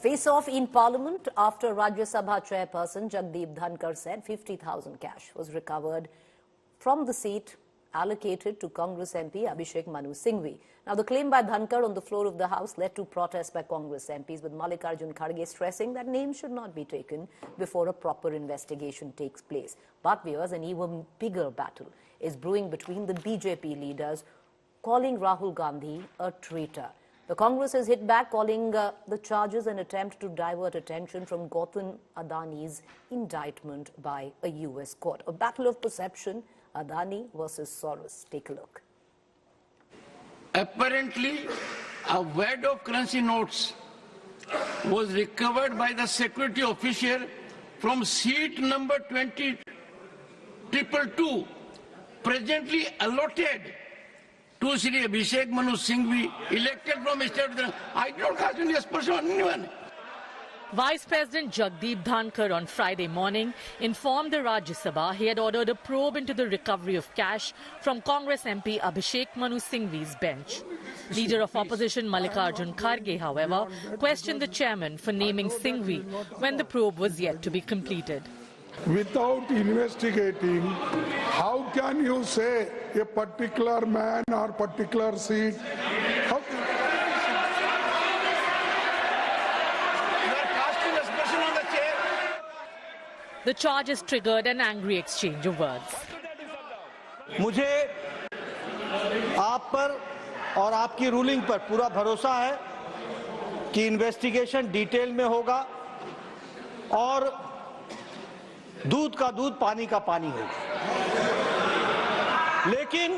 Face-off in Parliament after Rajya Sabha chairperson Jagdeep Dhankhar said 50,000 cash was recovered from the seat allocated to Congress MP Abhishek Manu Singhvi. Now, the claim by Dhankhar on the floor of the House led to protests by Congress MPs, with Mallikarjun Kharge stressing that names should not be taken before a proper investigation takes place. But viewers, an even bigger battle is brewing between the BJP leaders, calling Rahul Gandhi a traitor. The Congress has hit back, calling the charges an attempt to divert attention from Gautam Adani's indictment by a US court. A battle of perception, Adani versus Soros. Take a look. Apparently, a wad of currency notes was recovered by the security official from seat number 20222, presently allotted to Shri Abhishek Manu Singhvi, elected from state. I don't cast any aspersion on anyone. Vice President Jagdeep Dhankhar on Friday morning informed the Rajya Sabha he had ordered a probe into the recovery of cash from Congress MP Abhishek Manu Singhvi's bench. Leader of opposition Mallikarjun Kharge, however, questioned the chairman for naming Singhvi when the probe was yet to be completed. Without investigating, how can you say a particular man or particular seat? How? You are casting aspersion on the chair. The charges triggered an angry exchange of words. मुझे आप पर और आपकी ruling पर पूरा भरोसा है कि इन्वेस्टिगेशन डिटेल में होगा और दूध का दूध पानी का पानी होगा। लेकिन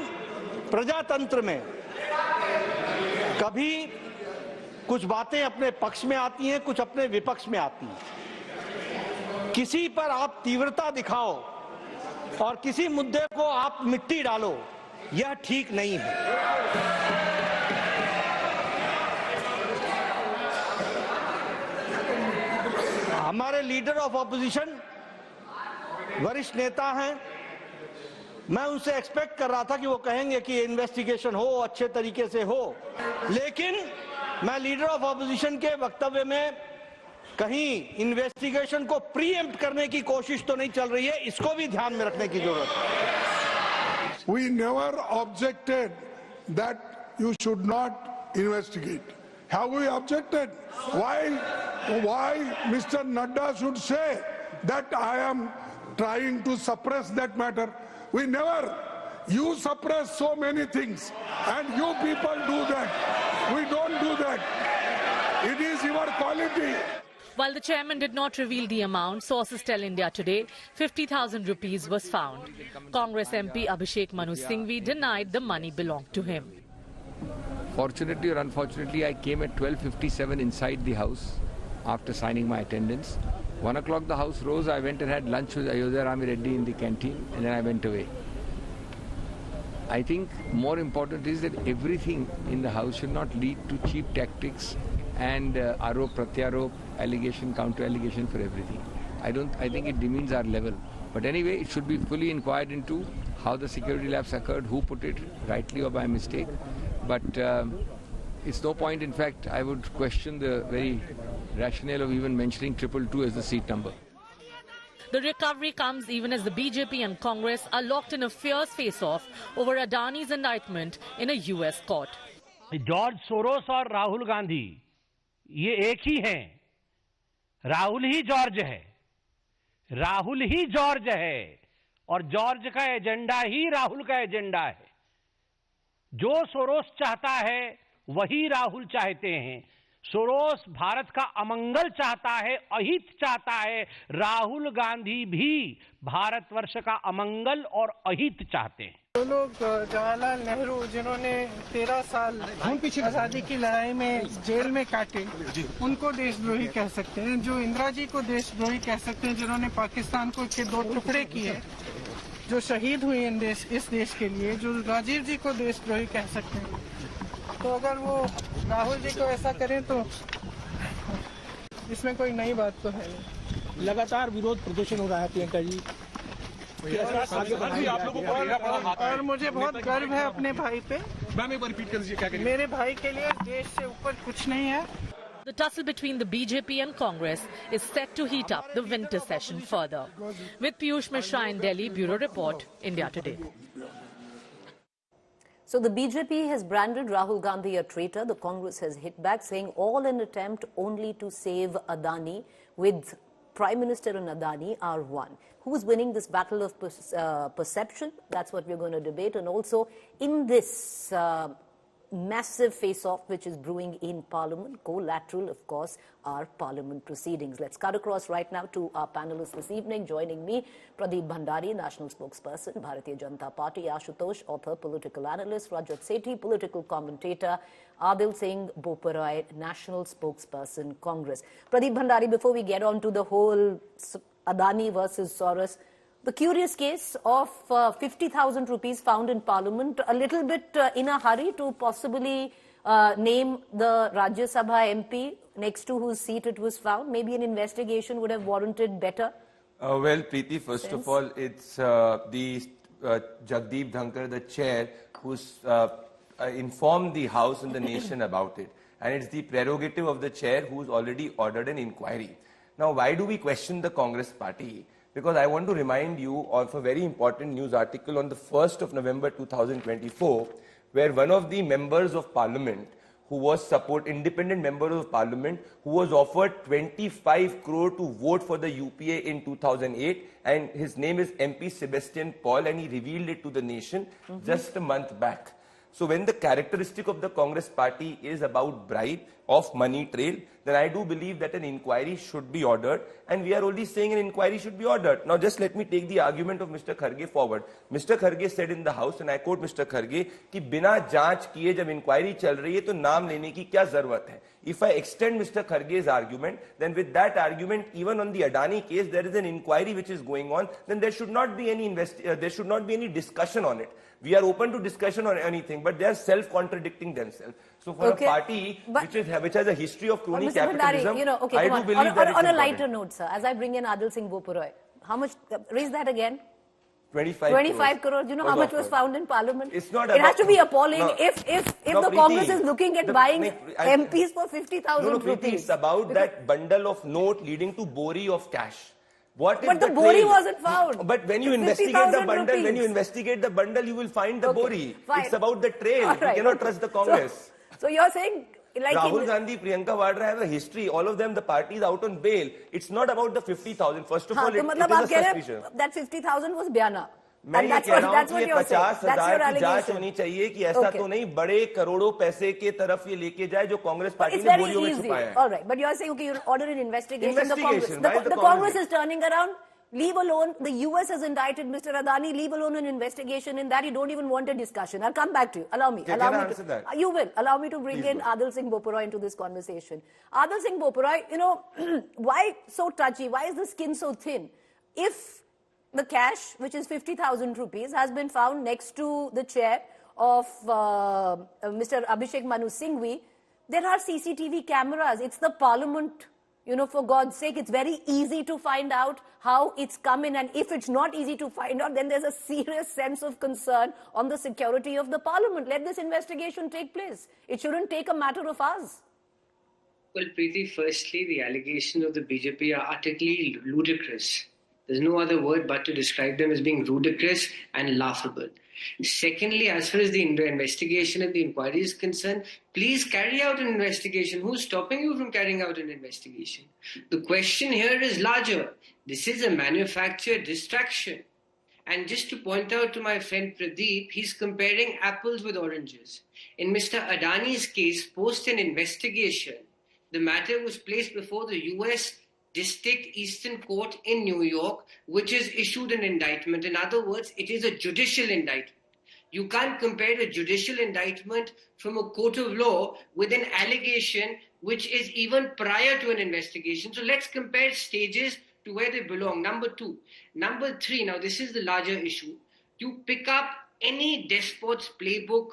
प्रजातंत्र में कभी कुछ बातें अपने पक्ष में आती हैं, कुछ अपने विपक्ष में आती हैं। किसी पर आप तीव्रता दिखाओ और किसी मुद्दे को आप मिट्टी डालो, यह ठीक नहीं है। हमारे लीडर ऑफ ऑपोजिशन वरिष्ठ नेता हैं, मैं उनसे एक्सपेक्ट कर रहा था कि वो कहेंगे कि इन्वेस्टिगेशन हो, अच्छे तरीके से हो, लेकिन मैं लीडर ऑफ ऑपोजिशन के वक्तव्य में कहीं इन्वेस्टिगेशन को प्रीएम्प्ट करने की कोशिश तो नहीं चल रही है, इसको भी ध्यान में रखने की जरूरत है। We never objected that you should not investigate. Have we objected? Why Mr. Nadda should say that I am trying to suppress that matter? We never. You suppress so many things and you people do that. We don't do that. It is your quality. While the chairman did not reveal the amount, sources tell India Today 50,000 rupees was found. Congress MP Abhishek Manu Singhvi denied the money belonged to him. Fortunately or unfortunately, I came at 12:57 inside the house after signing my attendance. 1 o'clock the house rose, I went and had lunch with Ayodhya Rami Reddy in the canteen and then I went away. I think more important is that everything in the house should not lead to cheap tactics and arop, pratyarop, allegation, counter allegation for everything. I think it demeans our level. But anyway, it should be fully inquired into how the security lapse occurred, who put it, rightly or by mistake. But it's no point, in fact, I would question the very rationale of even mentioning 222 as the seat number. The recovery comes even as the BJP and Congress are locked in a fierce face-off over Adani's indictment in a US court. George Soros और राहुल गांधी ये एक ही हैं। राहुल ही George है, राहुल ही George है और George का agenda ही राहुल का agenda है। जो सोरोस चाहता है वही राहुल चाहते हैं। सोरोस भारत का अमंगल चाहता है, अहित चाहता है। राहुल गांधी भी भारतवर्ष का अमंगल और अहित चाहते हैं। जो लोग जवाहरलाल नेहरू जिन्होंने 13 साल आजादी की लड़ाई में जेल में काटे, उनको देशद्रोही कह सकते हैं। जो इंदिरा जी को देशद्रोही कह सकते हैं, जिन्होंने पाकिस्तान को के 2 टुकड़े किए, जो शहीद हुए इस देश के लिए, जो राजीव जी को देशद्रोही कह सकते हैं। तो अगर वो राहुल जी को ऐसा करें तो इसमें कोई नई बात तो है नहीं। लगातार विरोध प्रदर्शन हो रहा है प्रियंका जी, और मुझे बहुत गर्व है अपने भाई पे। मैम एक बार रिपीट कर दीजिए क्या करें? मेरे भाई के लिए देश से ऊपर कुछ नहीं है। The tussle between the BJP and Congress is set to heat up the winter session further. With Piyush Mishra in Delhi, Bureau Report, India Today. So the BJP has branded Rahul Gandhi a traitor. The Congress has hit back, saying all an attempt only to save Adani, with Prime Minister and Adani are one. Who's winning this battle of perception? That's what we're going to debate. And also, in this massive face-off which is brewing in Parliament, collateral, of course, are Parliament proceedings. Let's cut across right now to our panelists this evening. Joining me, Pradeep Bhandari, National Spokesperson, Bharatiya Janata Party; Ashutosh, author, political analyst; Rajat Sethi, political commentator; Adil Singh Boparai, National Spokesperson, Congress. Pradeep Bhandari, before we get on to the whole Adani versus Soros, the curious case of 50,000 rupees found in Parliament, a little bit in a hurry to possibly name the Rajya Sabha MP next to whose seat it was found. Maybe an investigation would have warranted better. Well, Preeti, first of all, it's the Jagdeep Dhankhar, the chair, who's informed the House and the nation about it. And it's the prerogative of the chair who's already ordered an inquiry. Now, why do we question the Congress party? Because I want to remind you of a very important news article on the 1st of November 2024, where one of the members of Parliament, who was independent member of Parliament, who was offered 25 crore to vote for the UPA in 2008, and his name is MP Sebastian Paul, and he revealed it to the nation just a month back. So when the characteristic of the Congress party is about bribe of money trail, then I do believe that an inquiry should be ordered, and we are only saying an inquiry should be ordered. Now just let me take the argument of Mr. Kharge forward. Mr. Kharge said in the House, and I quote Mr. Kharge, कि बिना जांच किए जब inquiry चल रही है तो नाम लेने की क्या जरूरत है? If I extend Mr. Kharge's argument, then with that argument, even on the Adani case, there is an inquiry which is going on, then there should not be any discussion on it. We are open to discussion on anything, but they are self-contradicting themselves. So for a party which has a history of crony capitalism, Bhandari, I do believe that on a lighter note, sir, as I bring in Adil Singh Boparai, how much, raise that again? 25 crores. You know how much was found in Parliament? It's not it has to be appalling if no, the Congress is looking at buying MPs for 50,000 rupees. Preeti, it's about that bundle of note leading to bori of cash. But the bori wasn't found. But when you investigate the bundle, you will find the bori. Fine. It's about the trail. Right, you cannot trust the Congress. So you're saying, like Rahul Gandhi, Priyanka Vadra have a history. All of them, the party is out on bail. It's not about the 50,000. First of all, it is a suspicion. That 50,000 was Biana. मैं ये कह रहा हूँ कि ये 50,000 की जांच होनी चाहिए कि ऐसा तो नहीं बड़े करोड़ों पैसे के तरफ ये लेके जाए जो कांग्रेस पार्टी ने बोरियों में छुपाया है. All right, but you are saying, okay, you order an investigation. The Congress is turning around. Leave alone, the US has indicted Mr. Adani, leave alone an investigation in that. You don't even want a discussion. I'll come back to you. Allow me. Can I answer that? You will. Allow me to bring in Adil Singh Boparai into this conversation. Adil Singh Boparai, why so touchy? Why is the skin so thin? If the cash, which is 50,000 rupees, has been found next to the chair of Mr. Abhishek Manu Singhvi, there are CCTV cameras. It's the Parliament. For God's sake, it's very easy to find out how it's come in. And if it's not easy to find out, then there's a serious sense of concern on the security of the Parliament. Let this investigation take place. It shouldn't take a matter of hours. Well, Preeti, firstly, the allegations of the BJP are utterly ludicrous. There's no other word but to describe them as being ludicrous and laughable. Secondly, as far as the investigation and the inquiry is concerned, please carry out an investigation. Who's stopping you from carrying out an investigation? The question here is larger. This is a manufactured distraction. And just to point out to my friend Pradeep, he's comparing apples with oranges. In Mr. Adani's case, post an investigation, the matter was placed before the US District Eastern Court in New York, which has issued an indictment. In other words, it is a judicial indictment. You can't compare a judicial indictment from a court of law with an allegation which is even prior to an investigation. So let's compare stages to where they belong. Number two. Number three, now this is the larger issue. You pick up any despot's playbook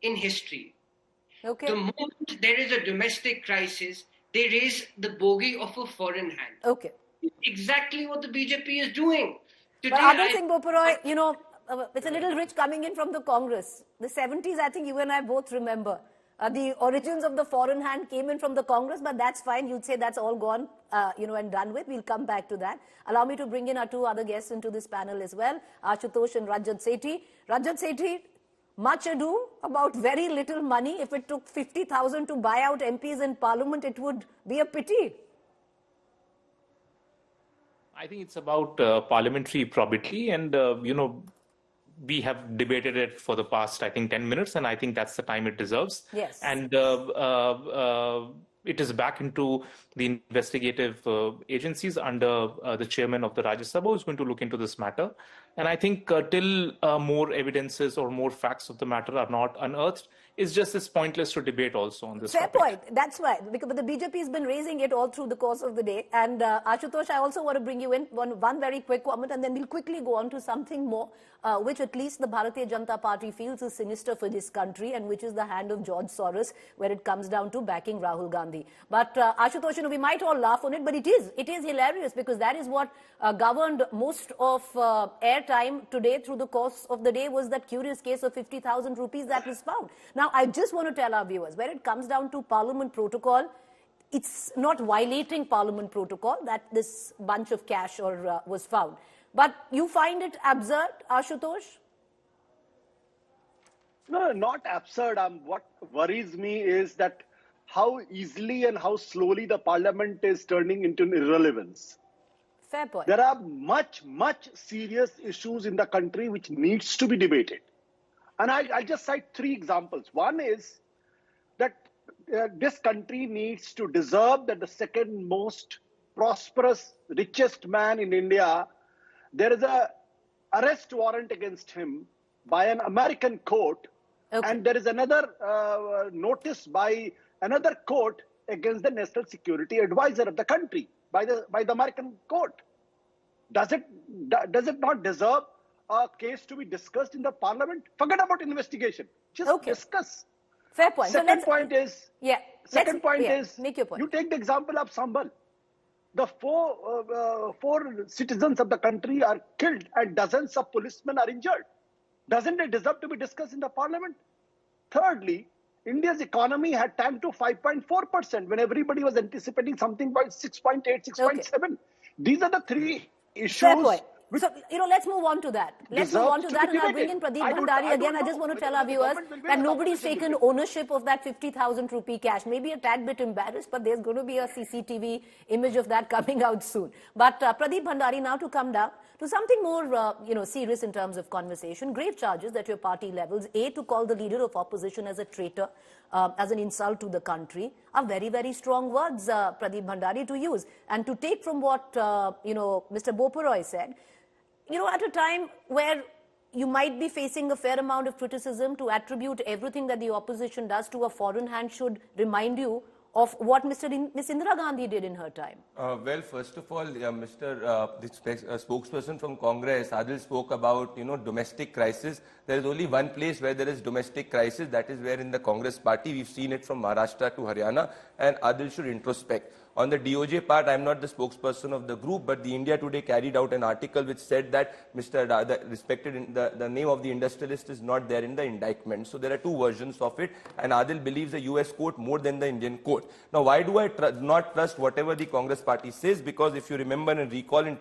in history. Okay. The moment there is a domestic crisis, they raise the bogey of a foreign hand. Okay. Exactly what the BJP is doing. Today, but Adil Singh Boparai, it's a little rich coming in from the Congress. The 70s, I think you and I both remember. the origins of the foreign hand came in from the Congress, but that's fine. You'd say that's all gone, and done with. We'll come back to that. Allow me to bring in our two other guests into this panel as well, Ashutosh and Rajat Sethi. Rajat Sethi, much ado about very little money. If it took 50,000 to buy out MPs in Parliament, it would be a pity. I think it's about parliamentary probity, and we have debated it for the past, I think, 10 minutes, and I think that's the time it deserves. Yes. And it is back into the investigative agencies under the chairman of the Rajya Sabha, who is going to look into this matter. And I think till more evidences or more facts of the matter are not unearthed, it's just as pointless to debate also on this topic. Fair point. That's why. Because the BJP has been raising it all through the course of the day. And Ashutosh, I also want to bring you in one very quick comment, and then we'll quickly go on to something more, which at least the Bharatiya Janata Party feels is sinister for this country, and which is the hand of George Soros, where it comes down to backing Rahul Gandhi. But Ashutosh, we might all laugh on it, but it is hilarious, because that is what governed most of airtime today through the course of the day, was that curious case of 50,000 rupees that was found. Now, I just want to tell our viewers, when it comes down to Parliament protocol, it's not violating Parliament protocol that this bunch of cash was found. But you find it absurd, Ashutosh? No, not absurd. What worries me is that how easily and how slowly the Parliament is turning into an irrelevance. Fair point. There are much serious issues in the country which needs to be debated. And I'll just cite three examples. One is that this country needs to deserve that the second most prosperous, richest man in India, there is a arrest warrant against him by an American court. Okay. And there is another notice by another court against the national security advisor of the country by the American court. Does it not deserve a case to be discussed in the Parliament? Forget about investigation. Just discuss. Fair point. Second point is, make your point. You take the example of Sambhal. The four citizens of the country are killed and dozens of policemen are injured. Doesn't it deserve to be discussed in the Parliament? Thirdly, India's economy had tanked to 5.4% when everybody was anticipating something by 6.8, 6.7. Okay. These are the three issues. Fair point. So, let's move on to that. Let's move on to that, and I'll bring in Pradeep Bhandari again. I just want to tell our viewers that nobody's taken ownership of that 50,000 rupee cash. Maybe a tad bit embarrassed, but there's going to be a CCTV image of that coming out soon. But Pradeep Bhandari, now to come down to something more, serious in terms of conversation. Grave charges that your party levels, A, to call the leader of opposition as a traitor, as an insult to the country, are very, very strong words, Pradeep Bhandari, to use. And to take from what, Mr. Boparoy said, at a time where you might be facing a fair amount of criticism, to attribute everything that the opposition does to a foreign hand should remind you of what Miss Indira Gandhi did in her time. Well, first of all, the spokesperson from Congress, Adil, spoke about, domestic crisis. There is only one place where there is domestic crisis, that is where in the Congress party. We've seen it from Maharashtra to Haryana, and Adil should introspect. On the DOJ part, I'm not the spokesperson of the group, but the India Today carried out an article which said that the name of the industrialist is not there in the indictment. So there are two versions of it, and Adil believes the US court more than the Indian court. Now, why do I not trust whatever the Congress party says? Because if you remember and recall, in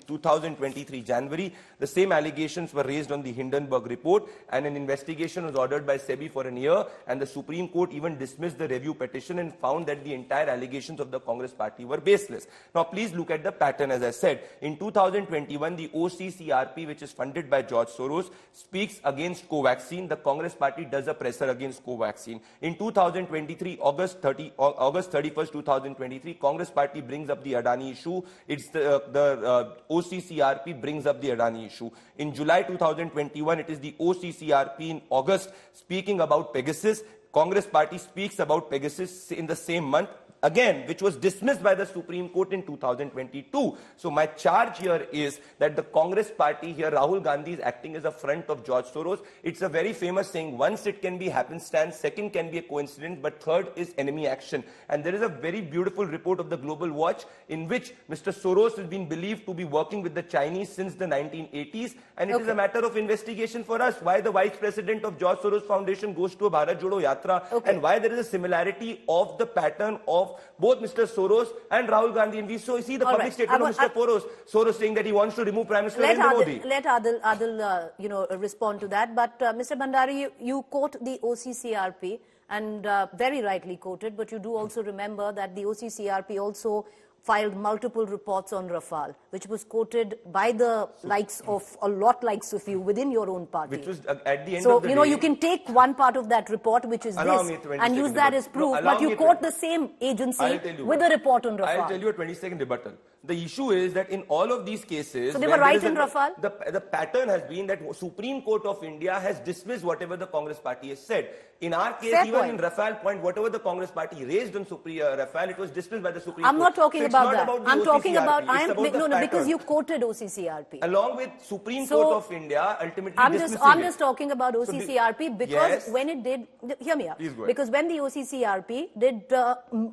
2023 January, the same allegations were raised on the Hindenburg report, and an investigation was ordered by SEBI for a year, and the Supreme Court even dismissed the review petition and found that the entire allegations of the Congress party were baseless. Now, please look at the pattern. As I said, in 2021, the OCCRP, which is funded by George Soros, speaks against Covaxin. The Congress party does a presser against Covaxin. In 2023, August 31st, 2023, Congress party brings up the Adani issue. It's the OCCRP brings up the Adani issue. In July 2021, it is the OCCRP in August speaking about Pegasus. Congress party speaks about Pegasus in the same month. again, which was dismissed by the Supreme Court in 2022. So my charge here is that the Congress party here, Rahul Gandhi, is acting as a front of George Soros. It's a very famous saying, once it can be happenstance, second can be a coincidence, but third is enemy action. And there is a very beautiful report of the Global Watch in which Mr. Soros has been believed to be working with the Chinese since the 1980s. And it is a matter of investigation for us why the vice president of George Soros Foundation goes to a Bharat Jodo Yatra and why there is a similarity of the pattern of both Mr. Soros and Rahul Gandhi. And we see the public statement of Mr. Soros saying that he wants to remove Prime Minister Narendra Modi. Let Adil respond to that. But Mr. Bhandari, you quote the OCCRP and very rightly quoted, but you do also remember that the OCCRP also filed multiple reports on Rafale, which was quoted by the likes of a lot likes of you within your own party. Which was at the end so, of the day, you can take one part of that report, which is this, and use that as proof, but you quote the same agency with a report on Rafale. I'll tell you a 20-second rebuttal. The issue is that in all of these cases... So they were right in Rafale? The pattern has been that Supreme Court of India has dismissed whatever the Congress party has said. In our case, even in Rafale point, whatever the Congress party raised on Rafale, it was dismissed by the Supreme Court. I'm not talking about that. I'm talking about... No, because you quoted OCCRP. Along with Supreme Court of India, ultimately I'm just talking about OCCRP because when it did... Hear me out. Because when the OCCRP did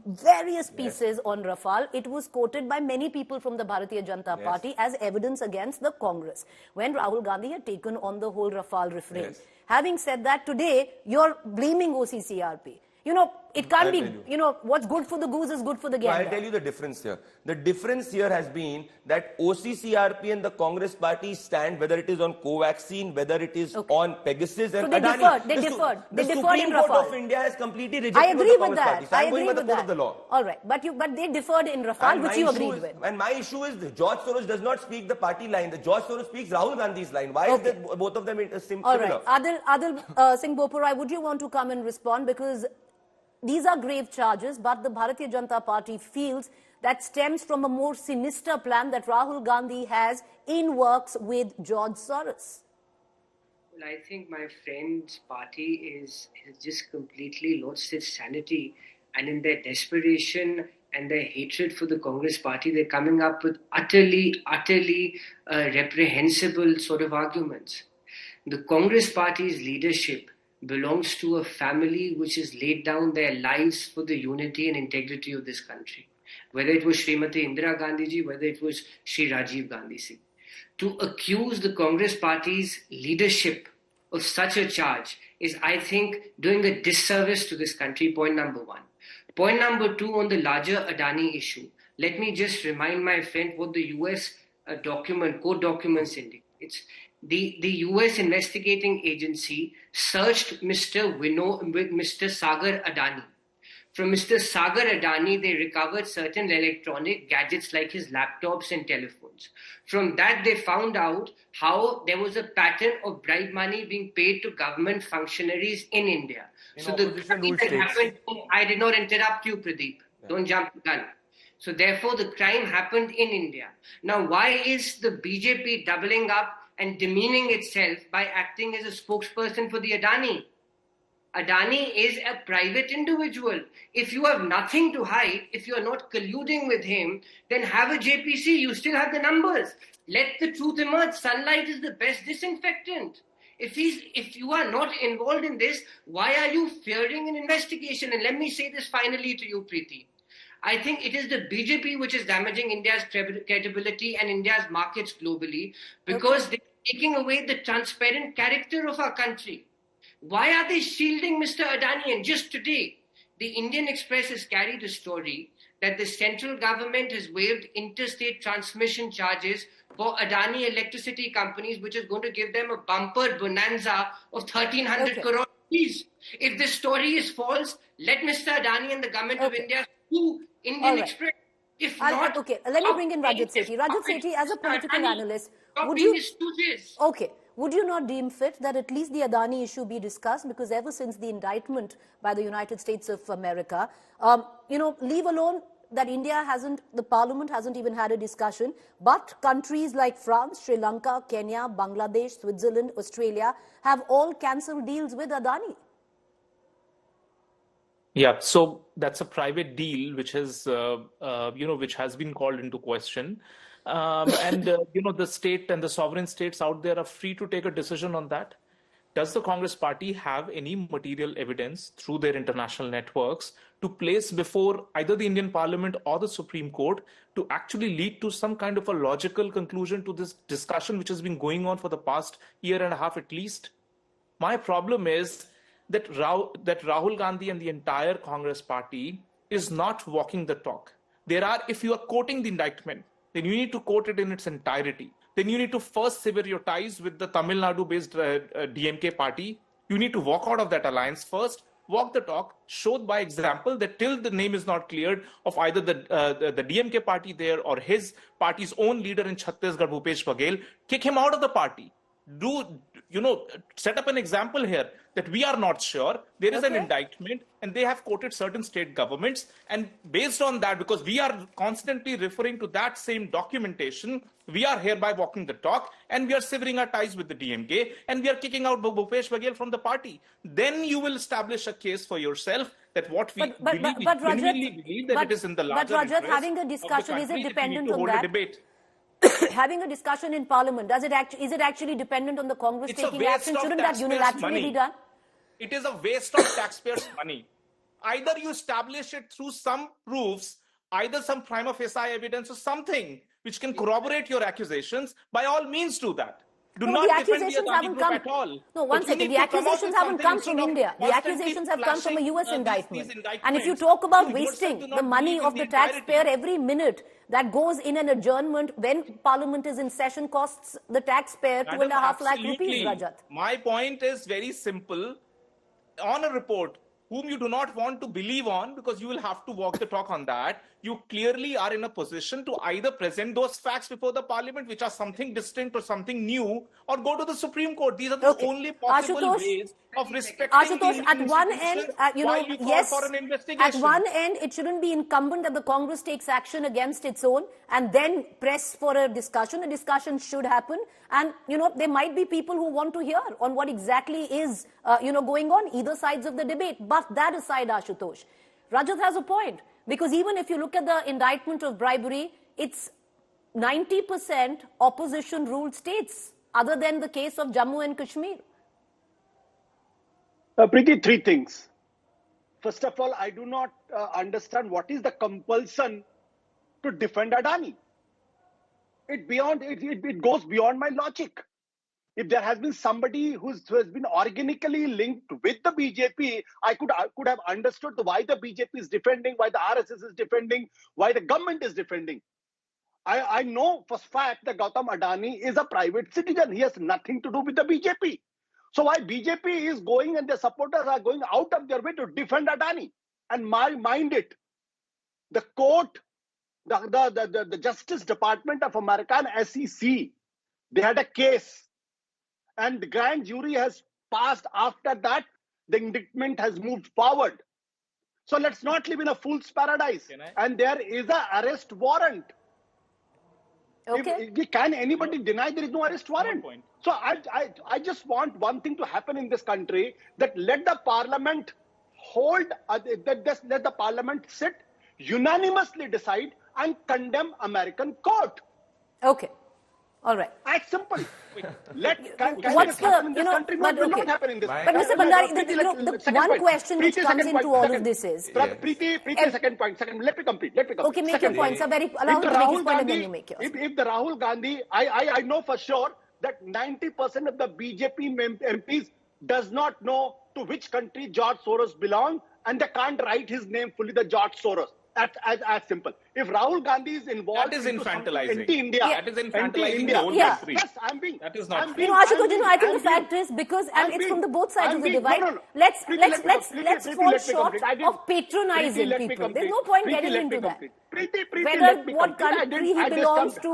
various pieces on Rafale, it was quoted by many people from the Bharatiya Janata Party as evidence against the Congress, when Rahul Gandhi had taken on the whole Rafale refrain. Having said that, today, you're blaming OCCRP. It can't be, what's good for the goose is good for the gander. I'll tell you the difference here. The difference here has been that OCCRP and the Congress party stand, whether it is on Covaxin, whether it is on Pegasus and Adani. They deferred. The Supreme Court of India has completely rejected I agree the with Congress that. party. So I'm going by the court of the law. All right. But they deferred in Rafale, which you agreed with. And my issue is George Soros does not speak the party line. The George Soros speaks Rahul Gandhi's line. Why is that both of them similar? All right. Adil Singh Boparai, would you want to come and respond? Because these are grave charges, but the Bharatiya Janata Party feels that stems from a more sinister plan that Rahul Gandhi has in works with George Soros. Well, I think my friend's party has just completely lost its sanity, and in their desperation and their hatred for the Congress party, they're coming up with utterly reprehensible sort of arguments. The Congress party's leadership belongs to a family which has laid down their lives for the unity and integrity of this country. Whether it was Srimati Indira Gandhi ji, whether it was Shri Rajiv Gandhi ji. To accuse the Congress party's leadership of such a charge is, I think, doing a disservice to this country, point number one. Point number two, on the larger Adani issue, let me just remind my friend what the US court documents indicates. The US investigating agency searched Mr. Sagar Adani. From Mr. Sagar Adani, they recovered certain electronic gadgets like his laptops and telephones. From that, they found out how there was a pattern of bribe money being paid to government functionaries in India. So the crime that happened, I did not interrupt you, Pradeep. Don't jump the gun. So therefore, the crime happened in India. Now, why is the BJP doubling up and demeaning itself by acting as a spokesperson for the Adani? Adani is a private individual. If you have nothing to hide, if you are not colluding with him, then have a JPC. You still have the numbers. Let the truth emerge. Sunlight is the best disinfectant. If you are not involved in this, why are you fearing an investigation? And let me say this finally to you, Preeti. I think it is the BJP which is damaging India's credibility and India's markets globally because they're taking away the transparent character of our country. Why are they shielding Mr. Adani? And just today, the Indian Express has carried a story that the central government has waived interstate transmission charges for Adani electricity companies, which is going to give them a bumper bonanza of 1,300 crore rupees. If this story is false, let Mr. Adani and the government of India sue Indian Express. If not, let me bring in Rajat Sethi. Rajat Sethi, as a political analyst, would you not deem fit that at least the Adani issue be discussed? Because ever since the indictment by the United States of America, leave alone that the parliament hasn't even had a discussion, but countries like France, Sri Lanka, Kenya, Bangladesh, Switzerland, Australia have all cancelled deals with Adani. Yeah, so that's a private deal which has, which has been called into question. The state and the sovereign states out there are free to take a decision on that. Does the Congress party have any material evidence through their international networks to place before either the Indian Parliament or the Supreme Court to actually lead to some kind of a logical conclusion to this discussion which has been going on for the past year and a half at least? My problem is that Rahul Gandhi and the entire Congress party is not walking the talk. If you are quoting the indictment, then you need to quote it in its entirety. Then you need to first sever your ties with the Tamil Nadu-based DMK party. You need to walk out of that alliance first, walk the talk, show by example that till the name is not cleared of either the DMK party there or his party's own leader in Chhattisgarh, Bhupesh Baghel, kick him out of the party. Set up an example here that we are not sure. There is an indictment and they have quoted certain state governments. And based on that, because we are constantly referring to that same documentation, we are hereby walking the talk and we are severing our ties with the DMK and we are kicking out Bhupesh Baghel from the party. Then you will establish a case for yourself that what we genuinely believe that it is in the larger interest. But Rajat, having a discussion, is it dependent on that? Debate. Having a discussion in Parliament, is it actually dependent on the Congress taking action? Shouldn't that unilaterally be done? It is a waste of taxpayers' money. Either you establish it through some proofs, either some prima facie evidence or something which can corroborate your accusations, by all means do that. Do not defend the Adani group at all. No, one second. The accusations haven't come from India. The accusations have come from a US indictment. And if you talk about wasting the money of the taxpayer every minute that goes in an adjournment when Parliament is in session costs the taxpayer 2.5 lakh rupees, Rajat. My point is very simple. On a report whom you do not want to believe on because you will have to walk the talk on that, you clearly are in a position to either present those facts before the Parliament, which are something distinct or something new, or go to the Supreme Court. These are the only possible ways of respecting the at one end, yes, for an investigation. At one end, it shouldn't be incumbent that the Congress takes action against its own and then press for a discussion. A discussion should happen. And, there might be people who want to hear on what exactly is, going on either sides of the debate. But that aside, Ashutosh, Rajat has a point. Because even if you look at the indictment of bribery, it's 90% opposition-ruled states, other than the case of Jammu and Kashmir. Preeti, three things. First of all, I do not understand what is the compulsion to defend Adani. It goes beyond my logic. If there has been somebody who has been organically linked with the BJP, I could have understood why the BJP is defending, why the RSS is defending, why the government is defending. I know for fact that Gautam Adani is a private citizen. He has nothing to do with the BJP. So why BJP is going and their supporters are going out of their way to defend Adani? And mind it, the court, the Justice Department of America and SEC, they had a case. And the grand jury has passed. After that, the indictment has moved forward. So let's not live in a fool's paradise. And there is an arrest warrant. Okay. Can anybody deny there is no arrest warrant? So I just want one thing to happen in this country, that let the Parliament let the Parliament sit, unanimously decide and condemn American court. Okay. All right. That's simple. What's the, not happen in this. But Mr. Bhandari, the one question which comes into all of this is... Preeti, second point. Let me complete. Okay, make your point. So allow him to make his point and then you make yours. If the Rahul Gandhi, I know for sure that 90% of the BJP MPs does not know to which country George Soros belongs, and they can't write his name fully, the George Soros. As simple. If Rahul Gandhi is involved, that is infantilizing. Anti-India. That is infantilizing the whole country. Yes, I'm being. That is not. Ashutosh, I think the fact is because, and it's from the both sides of the divide. Let's fall short of patronizing people. There's no point getting into that. Whether what country he belongs to,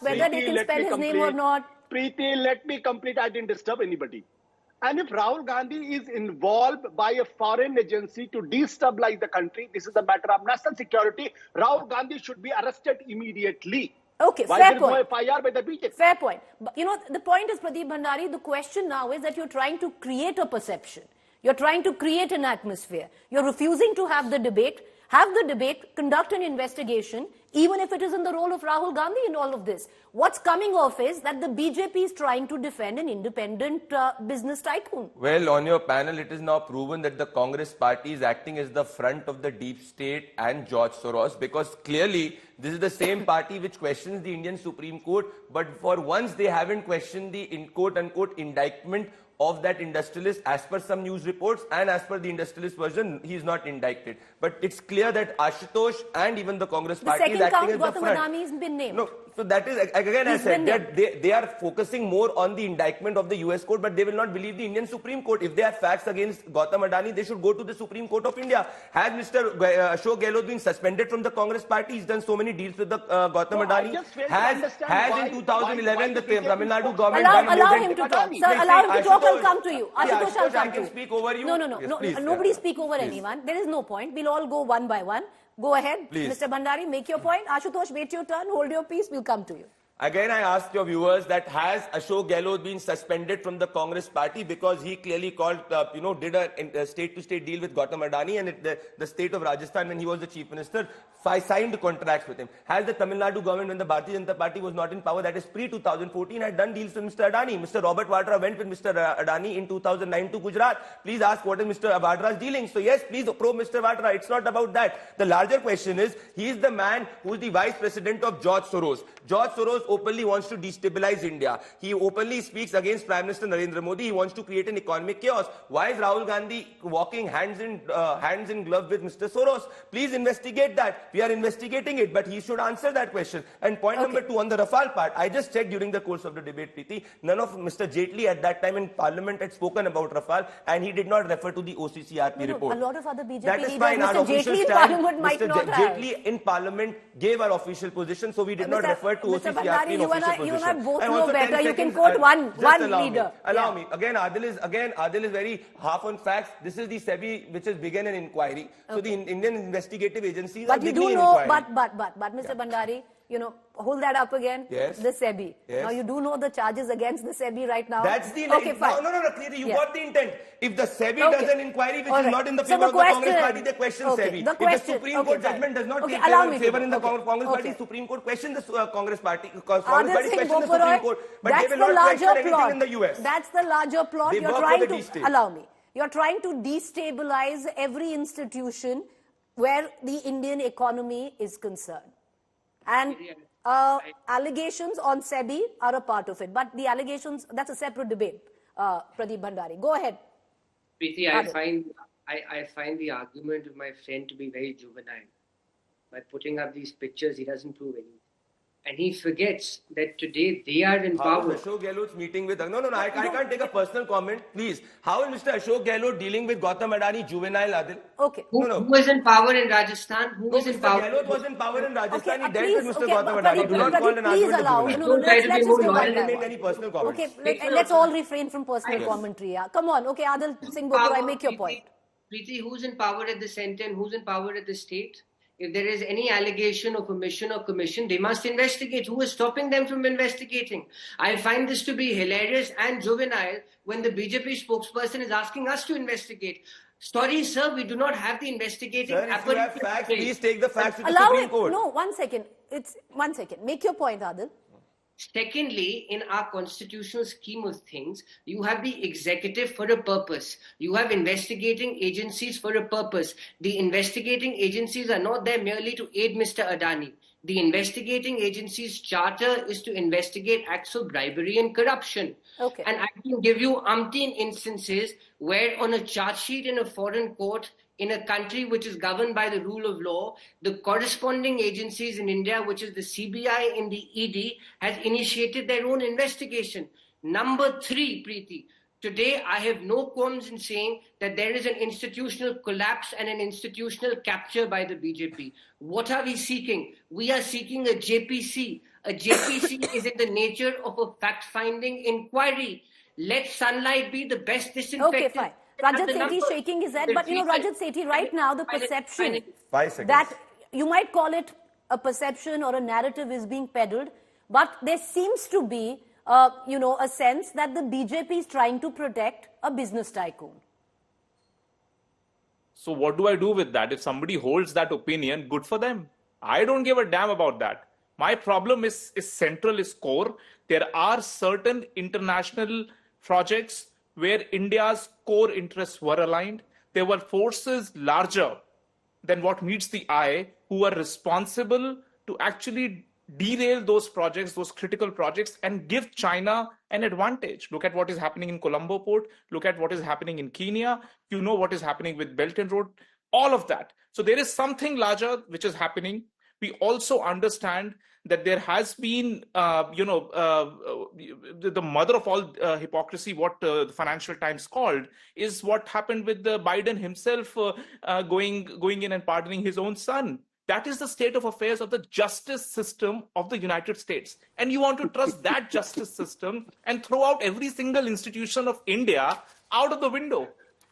whether they can spell his name or not. Preeti, let me complete. I didn't disturb anybody. And if Rahul Gandhi is involved by a foreign agency to destabilize the country, this is a matter of national security, Rahul Gandhi should be arrested immediately. Okay, fair point. Why there is no FIR by the BJP? Fair point. But, the point is, Pradeep Bhandari, the question now is that you're trying to create a perception. You're trying to create an atmosphere. You're refusing to have the debate. Have the debate, conduct an investigation, even if it is in the role of Rahul Gandhi in all of this. What's coming off is that the BJP is trying to defend an independent business tycoon. Well, on your panel, it is now proven that the Congress party is acting as the front of the deep state and George Soros, because clearly this is the same party which questions the Indian Supreme Court, but for once they haven't questioned the quote-unquote indictment of that industrialist. As per some news reports and as per the industrialist version, he is not indicted. But it's clear that Ashutosh and even the Congress party is acting as the front. The second count, Gautam Adani has been named. No, so that is, again I said, that they are focusing more on the indictment of the US court, but they will not believe the Indian Supreme Court. If they have facts against Gautam Adani, they should go to the Supreme Court of India. Has Mr. Ashok Gehlot been suspended from the Congress party? He's done so many deals with the Gautam Adani. Has in 2011 the Tamil Nadu government allow him to talk. Sir, allow him to talk. I'll come to you. Ashutosh, I'll come to you. Speak over you. No. Yes, Nobody speak over anyone. There is no point. We'll all go one by one. Go ahead. Please. Mr. Bhandari, make your point. Ashutosh, wait your turn. Hold your peace. We'll come to you. Again, I asked your viewers that has Ashok Gehlot been suspended from the Congress party because he clearly called, did a state-to-state deal with Gautam Adani and the state of Rajasthan when he was the chief minister, signed contracts with him. Has the Tamil Nadu government, when the Bharatiya Janata Party was not in power, that is pre-2014, had done deals with Mr. Adani? Mr. Robert Vadra went with Mr. Adani in 2009 to Gujarat. Please ask what is Mr. Vadra's dealing. So yes, please probe Mr. Vadra. It's not about that. The larger question is, he is the man who is the vice president of George Soros. George Soros openly wants to destabilize India. He openly speaks against Prime Minister Narendra Modi. He wants to create an economic chaos. Why is Rahul Gandhi walking hands in glove with Mr. Soros? Please investigate that. We are investigating it, but he should answer that question. And point number 2, on the Rafale part, I just checked during the course of the debate, Preeti, none of Mr. Jaitley at that time in Parliament had spoken about Rafale, and he did not refer to the OCCRP report. A lot of other BJP that is leaders, fine. Mr. Jaitley in Parliament might not have. Jaitley in Parliament gave our official position, so we did not refer to OCCRP in official position. You and I both know better. You can quote one leader. Allow me. Again, Adil is very half on facts. This is the SEBI which has begun an inquiry. So the Indian investigative agencies are beginning an inquiry. But Mr. Bhandari, hold that up again. Yes. The SEBI. Yes. Now you do know the charges against the SEBI right now. That's the okay. Fine. No. Clearly, you got the intent. If the SEBI does an inquiry which is not in the favor of the Congress party, they question SEBI. If the Supreme Court judgment does not take favor in the Congress party, Supreme Court question the Congress party. Congress party question the Supreme Court, but they will not question anything in the US. That's the larger plot. They You're trying to allow me. You're trying to destabilize every institution where the Indian economy is concerned. And allegations on SEBI are a part of it. But the allegations, that's a separate debate, Pradeep Bhandari. Go ahead. Preeti, I find the argument of my friend to be very juvenile. By putting up these pictures, he doesn't prove anything. And he forgets that today they are in power. How is Ashok Gehlot's meeting with... No, I can't take a personal comment. Please. How is Mr. Ashok Gehlot dealing with Gautam Adani, juvenile, Adil? Okay. Who was in power in Rajasthan? Who was in power? Mr. Gehlot was in power in Rajasthan. He dealt with Mr. Gautam Adani. Do not call an argument let's just do one. Make any personal comments. Okay, let's all refrain from personal commentary. Yeah. Come on. Okay, Adil Singh Bapura, make your point. Preeti, who's in power at the center and who's in power at the state? If there is any allegation of omission or commission, they must investigate. Who is stopping them from investigating? I find this to be hilarious and juvenile when the BJP spokesperson is asking us to investigate. Sorry, sir, we do not have the investigating apparatus. Sir, if you have facts, please take the facts to the Supreme Court. No, 1 second. One second. Make your point, Adil. Secondly, in our constitutional scheme of things, you have the executive for a purpose. You have investigating agencies for a purpose. The investigating agencies are not there merely to aid Mr. Adani. The investigating agency's charter is to investigate acts of bribery and corruption. Okay. And I can give you umpteen instances where on a charge sheet in a foreign court, in a country which is governed by the rule of law, the corresponding agencies in India, which is the CBI and the ED, has initiated their own investigation. Number 3, Preeti, today I have no qualms in saying that there is an institutional collapse and an institutional capture by the BJP. What are we seeking? We are seeking a JPC. A JPC is in the nature of a fact-finding inquiry. Let sunlight be the best disinfectant. Okay, fine. Rajat Sethi is shaking his head, but Rajat Sethi, right now the perception that you might call it a perception or a narrative is being peddled, but there seems to be, a sense that the BJP is trying to protect a business tycoon. So what do I do with that? If somebody holds that opinion, good for them. I don't give a damn about that. My problem is central, is core. There are certain international projects where India's core interests were aligned. There were forces larger than what meets the eye who are responsible to actually derail those projects, those critical projects, and give China an advantage. Look at what is happening in Colombo port. Look at what is happening in Kenya. You know what is happening with Belt and Road. All of that. So there is something larger which is happening. We also understand that there has been, the mother of all hypocrisy, what the Financial Times called, is what happened with Biden himself going in and pardoning his own son. That is the state of affairs of the justice system of the United States. And you want to trust that justice system and throw out every single institution of India out of the window.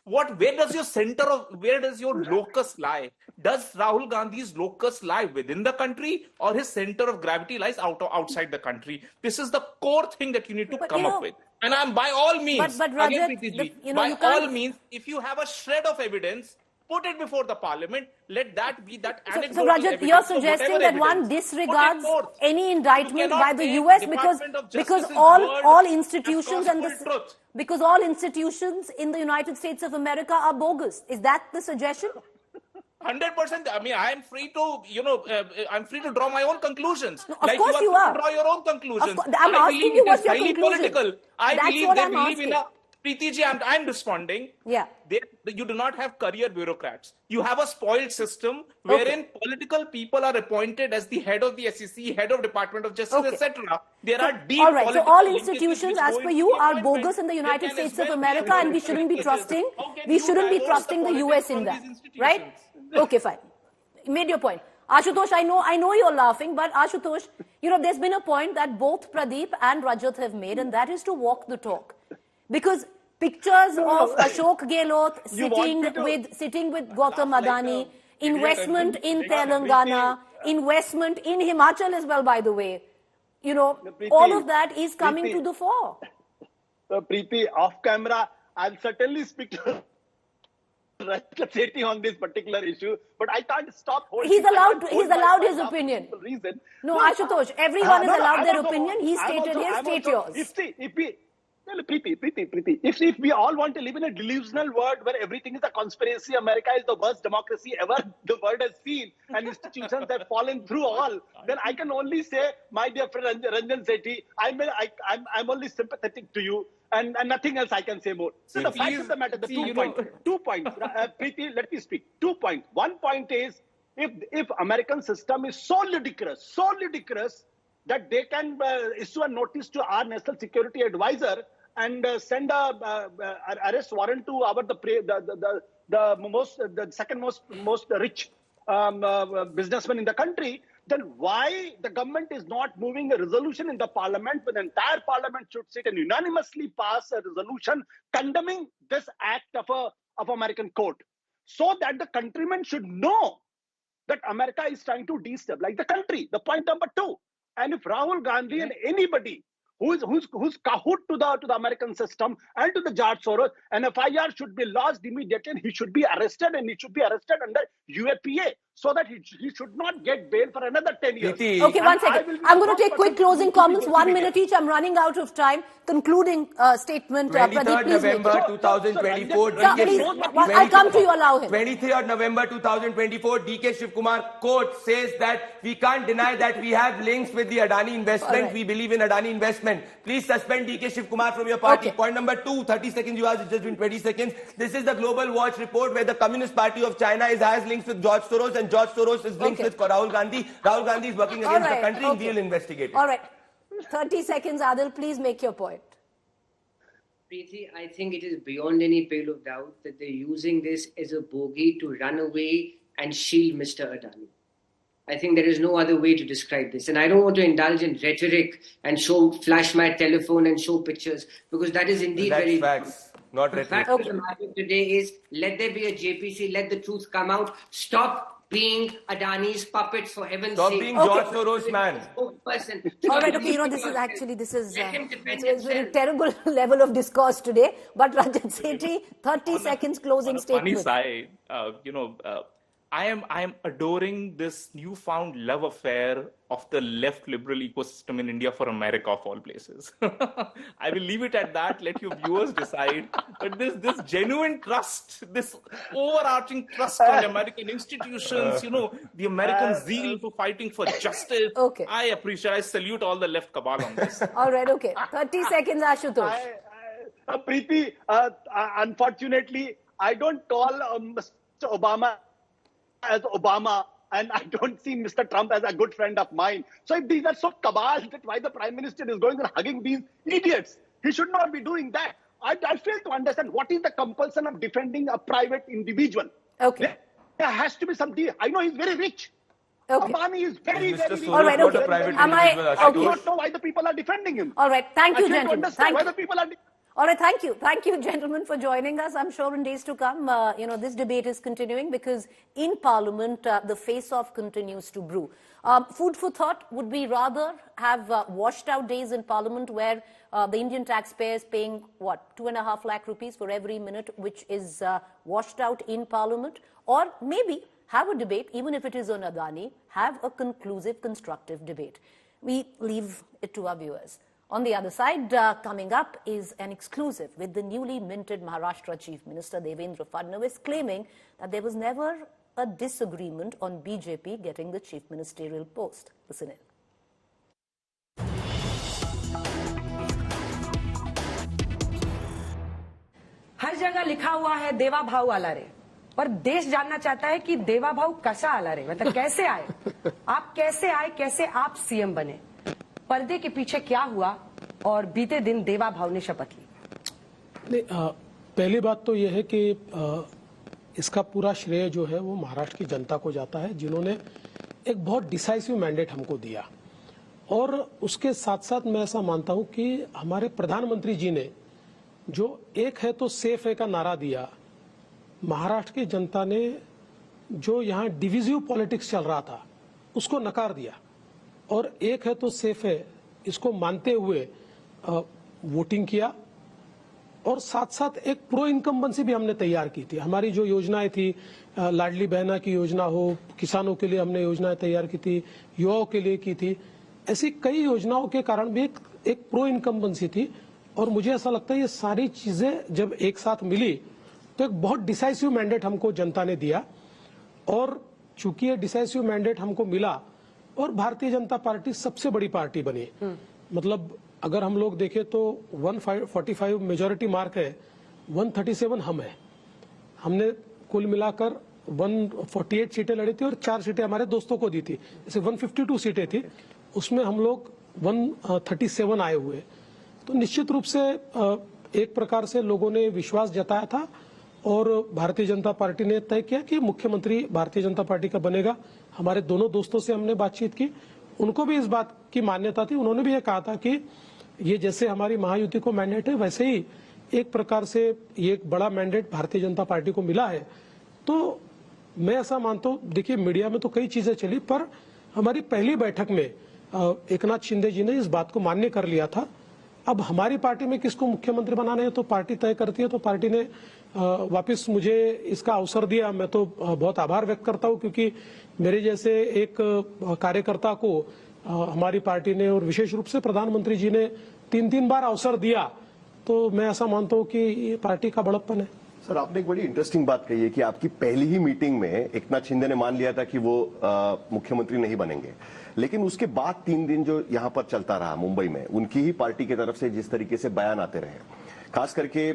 Where does your locus lie? Does Rahul Gandhi's locus lie within the country, or his center of gravity lies outside the country? This is the core thing that you need to come up with. And I'm by all means, but Rajat, all means, if you have a shred of evidence, put it before the parliament. Let that be that anecdotal So Rajat, evidence. you're suggesting that one disregards any indictment by the US because all institutions because all institutions in the United States of America are bogus. Is that the suggestion? 100%. I mean, I'm free to, I'm free to draw my own conclusions. No, of course you are. To draw your own conclusions. I'm asking you what's your conclusion. Political. That's believe what they I'm believe asking. in a... Preeti ji, I'm responding. Yeah. You do not have career bureaucrats. You have a spoiled system wherein political people are appointed as the head of the SEC, head of Department of Justice, etc. There are deep all right. So political all institutions, as per you, are bogus in the United States of America, and we shouldn't be trusting. We shouldn't be trusting the US in that, right? Okay, fine. Made your point. Ashutosh, I know you're laughing, but Ashutosh, there's been a point that both Pradeep and Rajat have made, and that is to walk the talk. Because pictures of Ashok Gehlot sitting with Gautam Adani, investment in Telangana, investment in Himachal as well, by the way, all of that is coming to the fore. Preeti, off camera, I'll certainly speak to Rajat Sethi on this particular issue, but I can't stop holding. He's allowed his opinion. No, Ashutosh, everyone is allowed their opinion. He stated his, state yours. Preeti, if we all want to live in a delusional world where everything is a conspiracy, America is the worst democracy ever the world has seen, and institutions have fallen through all, then I can only say, my dear friend Ranjan Sethi, I'm only sympathetic to you, and nothing else I can say more. So the fact of the matter, the 2 points. Preeti, let me speak. 2 points. 1 point is, if American system is so ludicrous that they can issue a notice to our national security advisor and send a arrest warrant to the second most rich businessman in the country, then why the government is not moving a resolution in the parliament when the entire parliament should sit and unanimously pass a resolution condemning this act of American court, so that the countrymen should know that America is trying to destabilize the country. The point number 2. And if Rahul Gandhi and anybody who's cahoot to the American system and to the George Soros, an FIR should be lodged immediately, and he should be arrested, and he should be arrested under UAPA, so that he should not get bail for another 10 years. Okay, 1 second. I'm going to take quick closing comments, 1 minute each. I'm running out of time. Concluding statement. 23rd November 2024. I'll come to you, allow him. 23rd November 2024, DK Shivkumar court says that we can't deny that we have links with the Adani investment. Right. We believe in Adani investment. Please suspend DK Shivkumar from your party. Okay. Point number 2, 30 seconds, you asked, it's just been 20 seconds. This is the Global Watch report where the Communist Party of China has links with George Soros, and George Soros is linked with Rahul Gandhi. Rahul Gandhi is working against the country, and we will investigate it. All right. 30 seconds, Adil, please make your point. Preeti, I think it is beyond any pale of doubt that they're using this as a bogey to run away and shield Mr. Adani. I think there is no other way to describe this. And I don't want to indulge in rhetoric and flash my telephone and show pictures, because that is indeed very... facts, not rhetoric. The fact of the matter today is, let there be a JPC, let the truth come out. Stop being Adani's puppet, for heaven's Stop sake. being George Soros, man. Spokesperson. All right, okay, this is Let him defend it's a himself. terrible level of discourse today. But Rajat Sethi, 30 seconds closing statement. Funny side, I am adoring this newfound love affair of the left liberal ecosystem in India for America, of all places. I will leave it at that. Let your viewers decide. But this genuine trust, this overarching trust on American institutions, the American zeal for fighting for justice. Okay. I appreciate. I salute all the left cabal on this. All right, okay. 30 seconds, Ashutosh. Preeti, unfortunately, I don't call Mr. Obama as Obama, and I don't see Mr. Trump as a good friend of mine. So if these are so cabal, that why the Prime Minister is going and hugging these idiots, he should not be doing that. I fail to understand what is the compulsion of defending a private individual. Okay. There has to be some deal. I know he's very rich. Okay. Adani is very, Mr. very Soros rich. All right, not okay. a private Am I- individual, I do Ashutosh. not know why the people are defending him. All right, thank you, I fail to gentlemen. understand Thank why you. the people are. All right, thank you. Thank you, gentlemen, for joining us. I'm sure in days to come, this debate is continuing because in Parliament, the face-off continues to brew. Food for thought, would we rather have washed out days in Parliament where the Indian taxpayer is paying, 2.5 lakh rupees for every minute which is washed out in Parliament? Or maybe have a debate, even if it is on Adani, have a conclusive, constructive debate. We leave it to our viewers. On the other side, coming up is an exclusive with the newly minted Maharashtra Chief Minister Devendra Fadnavis claiming that there was never a disagreement on BJP getting the chief ministerial post. Listen in. हर जगह लिखा हुआ है देवा भाव आला रे, पर देश जानना चाहता है कि देवा भाव कैसा आला रे, मतलब कैसे आए, आप कैसे आए, कैसे आप सीएम बने, पर्दे के पीछे क्या हुआ और बीते दिन देवा भाव ने शपथ ली। पहली बात तो यह है कि इसका पूरा श्रेय जो है वो महाराष्ट्र की जनता को जाता है, जिन्होंने एक बहुत डिसाइसिव मैंडेट हमको दिया। और उसके साथ साथ मैं ऐसा मानता हूं कि हमारे प्रधानमंत्री जी ने जो एक है तो सेफ है का नारा दिया, महाराष्ट्र की जनता ने जो यहाँ डिविजिव पॉलिटिक्स चल रहा था उसको नकार दिया और एक है तो सेफ है इसको मानते हुए वोटिंग किया। और साथ साथ एक प्रो इनकम्बेंसी भी हमने तैयार की थी। हमारी जो योजनाएं थी, लाडली बहना की योजना हो, किसानों के लिए हमने योजनाएं तैयार की थी, युवाओं के लिए की थी, ऐसी कई योजनाओं के कारण भी एक प्रो इनकम्बेंसी थी। और मुझे ऐसा लगता है ये सारी चीजें जब एक साथ मिली तो एक बहुत डिसाइसिव मैंडेट हमको जनता ने दिया। और चूंकि ये डिसाइसिव मैंडेट हमको मिला और भारतीय जनता पार्टी सबसे बड़ी पार्टी बनी, मतलब अगर हम लोग देखें तो 145 मेजॉरिटी मार्क है, 137 हम है। हमने कुल मिलाकर 148 सीटें लड़ी थी और 4 सीटें हमारे दोस्तों को दी थी, जैसे 152 सीटें थी, उसमें हम लोग 137 आए हुए। तो निश्चित रूप से एक प्रकार से लोगों ने विश्वास जताया था और भारतीय जनता पार्टी ने तय किया कि मुख्यमंत्री भारतीय जनता पार्टी का बनेगा। हमारे दोनों दोस्तों से हमने बातचीत की, उनको भी इस बात की मान्यता थी। उन्होंने भी ये कहा था कि ये जैसे हमारी महायुति को मैंडेट है वैसे ही एक प्रकार से ये एक बड़ा मैंडेट भारतीय जनता पार्टी को मिला है। तो मैं ऐसा मानता हूँ, देखिए मीडिया में तो कई चीजें चली, पर हमारी पहली बैठक में एकनाथ शिंदे जी ने इस बात को मान्य कर लिया था। अब हमारी पार्टी में किसको मुख्यमंत्री बनाना है तो पार्टी तय करती है। तो पार्टी ने वापस मुझे इसका अवसर दिया, मैं तो बहुत आभार व्यक्त करता हूं, क्योंकि मेरे जैसे एक कार्यकर्ता को हमारी पार्टी ने और विशेष रूप से प्रधानमंत्री जी ने 3 बार अवसर दिया, तो मैं ऐसा मानता हूं कि ये पार्टी का बड़प्पन है। सर, आपने एक बड़ी इंटरेस्टिंग बात कही है कि आपकी पहली ही मीटिंग में एकनाथ शिंदे ने मान लिया था कि वो मुख्यमंत्री नहीं बनेंगे, लेकिन उसके बाद 3 दिन जो यहाँ पर चलता रहा मुंबई में, उनकी ही पार्टी की तरफ से जिस तरीके से बयान आते रहे, खास करके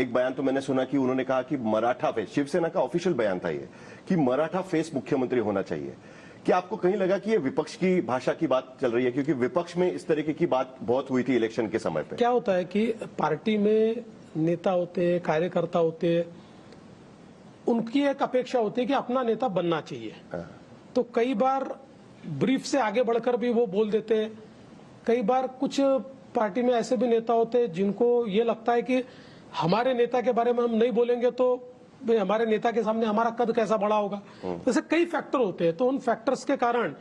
एक बयान तो मैंने सुना कि उन्होंने कहा कि मराठा फेस, शिवसेना का ऑफिशियल बयान था ये, कि मराठा फेस मुख्यमंत्री होना चाहिए। क्या आपको कहीं लगा कि ये विपक्ष की भाषा की बात चल रही है? क्योंकि विपक्ष में इस तरीके की बात बहुत हुई थी इलेक्शन के समय पे। क्या होता है कि पार्टी में नेता होते, कार्यकर्ता होते, उनकी एक अपेक्षा होती है कि अपना नेता बनना चाहिए। तो कई बार ब्रीफ से आगे बढ़कर भी वो बोल देते हैं। कई बार कुछ पार्टी में ऐसे भी नेता होते हैं जिनको ये लगता है कि हमारे नेता के बारे में हम नहीं बोलेंगे तो भाई हमारे नेता के सामने हमारा कद कैसा बड़ा होगा। वैसे कई फैक्टर होते हैं, तो उन फैक्टर्स के कारण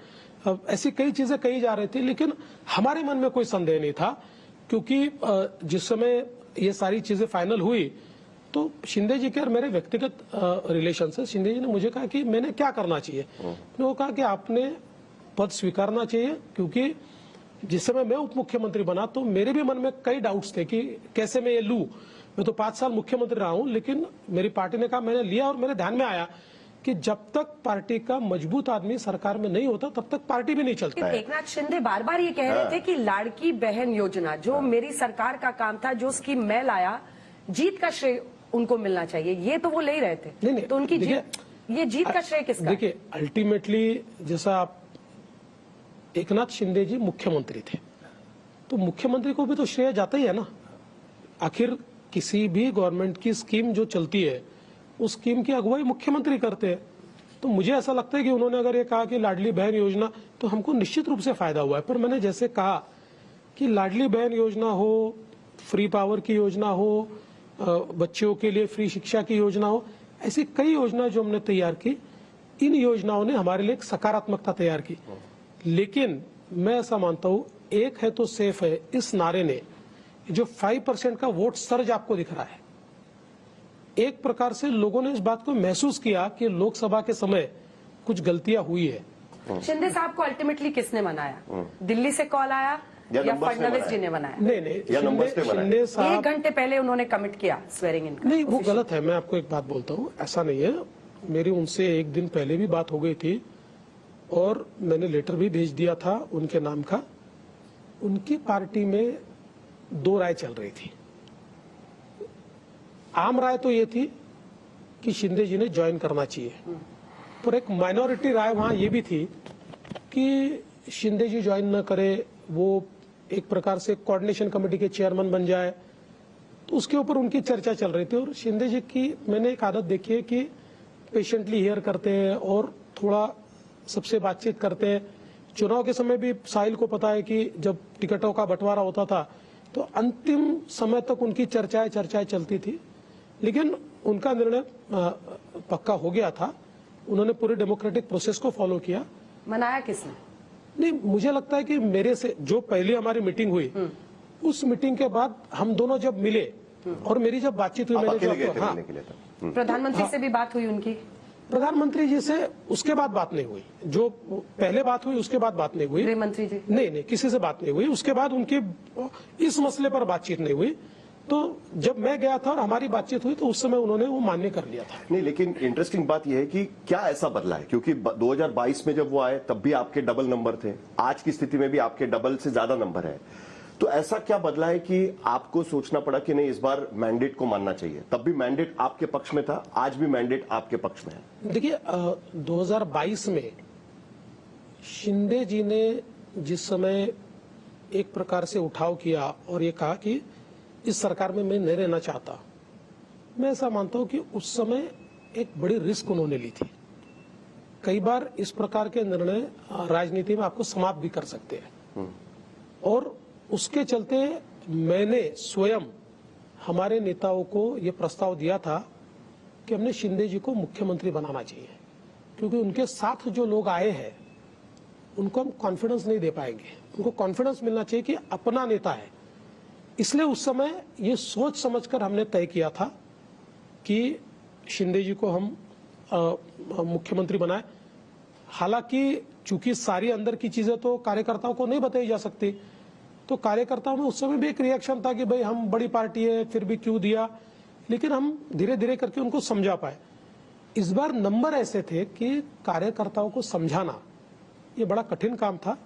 ऐसी कई चीजें कही जा रही थी, लेकिन हमारे मन में कोई संदेह नहीं था, क्योंकि जिस समय ये सारी चीजें फाइनल हुई तो शिंदे जी के और मेरे व्यक्तिगत रिलेशन से शिंदे जी ने मुझे कहा कि मैंने क्या करना चाहिए। वो कहा कि आपने पद स्वीकारना चाहिए, क्योंकि जिस समय मैं उप मुख्यमंत्री बना तो मेरे भी मन में कई डाउट्स थे कि कैसे मैं ये लूं। मैं तो 5 साल मुख्यमंत्री रहा हूं, लेकिन मेरी पार्टी ने कहा, मैंने लिया और मेरे ध्यान में आया कि जब तक पार्टी का मजबूत आदमी सरकार में नहीं होता तब तक पार्टी भी नहीं चलती। एकनाथ शिंदे बार बार ये कह रहे थे कि लाड़की बहन योजना जो मेरी सरकार का काम था, जो स्कीम मैं लाया, जीत का श्रेय उनको मिलना चाहिए। ये तो वो ले रहे थे। नहीं, तो उनकी जीत का श्रेय किसका? देखिए, अल्टीमेटली जैसा आप एकनाथ शिंदे जी मुख्यमंत्री थे, तो मुख्यमंत्री को भी तो श्रेय जाता ही है ना। आखिर किसी भी गवर्नमेंट की स्कीम जो चलती है उस स्कीम की अगुवाई मुख्यमंत्री करते हैं। तो मुझे ऐसा लगता है कि उन्होंने अगर ये कहा कि लाडली बहन योजना, तो हमको निश्चित रूप से फायदा हुआ है। पर मैंने जैसे कहा कि लाडली बहन योजना हो, फ्री पावर की योजना हो, बच्चों के लिए फ्री शिक्षा की योजना हो, ऐसी कई योजना जो हमने तैयार की, इन योजनाओं ने हमारे लिए एक सकारात्मकता तैयार की। लेकिन मैं ऐसा मानता हूं, एक है तो सेफ है, इस नारे ने जो 5% का वोट सर्ज आपको दिख रहा है, एक प्रकार से लोगों ने इस बात को महसूस किया कि लोकसभा के समय कुछ गलतियां हुई है। शिंदे साहब को अल्टीमेटली किसने मनाया? दिल्ली से कॉल आया या फडणवीस जी ने बनाया? नहीं, शिंदे साहब 1 घंटे पहले उन्होंने कमिट किया स्वेरिंग इन। नहीं, वो गलत है। मैं आपको एक बात बोलता हूँ, ऐसा नहीं है। मेरी उनसे 1 दिन पहले भी बात हो गई थी और मैंने लेटर भी भेज दिया था उनके नाम का। उनकी पार्टी में 2 राय चल रही थी। आम राय तो ये थी कि शिंदे जी ने ज्वाइन करना चाहिए, पर एक माइनॉरिटी राय वहां ये भी थी कि शिंदे जी ज्वाइन न करे, वो एक प्रकार से कोऑर्डिनेशन कमेटी के चेयरमैन बन जाए। तो उसके ऊपर उनकी चर्चा चल रही थी। और शिंदे जी की मैंने एक आदत देखी है कि पेशेंटली हियर करते हैं और थोड़ा सबसे बातचीत करते हैं। चुनाव के समय भी साहिल को पता है कि जब टिकटों का बंटवारा होता था तो अंतिम समय तक उनकी चर्चाएं चलती थी, लेकिन उनका निर्णय पक्का हो गया था। उन्होंने पूरे डेमोक्रेटिक प्रोसेस को फॉलो किया। मनाया किसने? नहीं, मुझे लगता है कि मेरे से जो पहली हमारी मीटिंग हुई, उस मीटिंग के बाद हम दोनों जब मिले और मेरी जब बातचीत हुई, मैंने प्रधानमंत्री से भी बात हुई उनकी? प्रधानमंत्री जी से उसके बाद बात नहीं हुई। जो पहले बात हुई उसके बाद बात नहीं हुई। गृह मंत्री जी? नहीं, किसी से बात नहीं हुई। उसके बाद उनकी इस मसले पर बातचीत नहीं हुई। तो जब मैं गया था और हमारी बातचीत हुई तो उस समय उन्होंने वो मान्य कर लिया था। नहीं, लेकिन इंटरेस्टिंग बात यह है कि क्या ऐसा बदला है, क्योंकि 2022 में जब वो आए तब भी आपके डबल नंबर थे, आज की स्थिति में भी आपके डबल से ज्यादा नंबर है। तो ऐसा क्या बदला है कि आपको सोचना पड़ा कि नहीं, इस बार मैंडेट को मानना चाहिए? तब भी मैंडेट आपके पक्ष में था, आज भी मैंडेट आपके पक्ष में है। देखिए, 2022 में शिंदे जी ने जिस समय एक प्रकार से उठाव किया और ये कहा कि इस सरकार में मैं नहीं रहना चाहता, मैं ऐसा मानता हूं कि उस समय एक बड़ी रिस्क उन्होंने ली थी। कई बार इस प्रकार के निर्णय राजनीति में आपको समाप्त भी कर सकते हैं, और उसके चलते मैंने स्वयं हमारे नेताओं को ये प्रस्ताव दिया था कि हमने शिंदे जी को मुख्यमंत्री बनाना चाहिए, क्योंकि उनके साथ जो लोग आए हैं उनको हम कॉन्फिडेंस नहीं दे पाएंगे। उनको कॉन्फिडेंस मिलना चाहिए कि अपना नेता है। इसलिए उस समय ये सोच समझकर हमने तय किया था कि शिंदे जी को हम मुख्यमंत्री बनाए। हालांकि चूंकि सारी अंदर की चीजें तो कार्यकर्ताओं को नहीं बताई जा सकती, तो कार्यकर्ताओं में उस समय भी एक रिएक्शन था कि भाई हम बड़ी पार्टी है, फिर भी क्यों दिया, लेकिन हम धीरे धीरे करके उनको समझा पाए। इस बार नंबर ऐसे थे कि कार्यकर्ताओं को समझाना ये बड़ा कठिन काम था,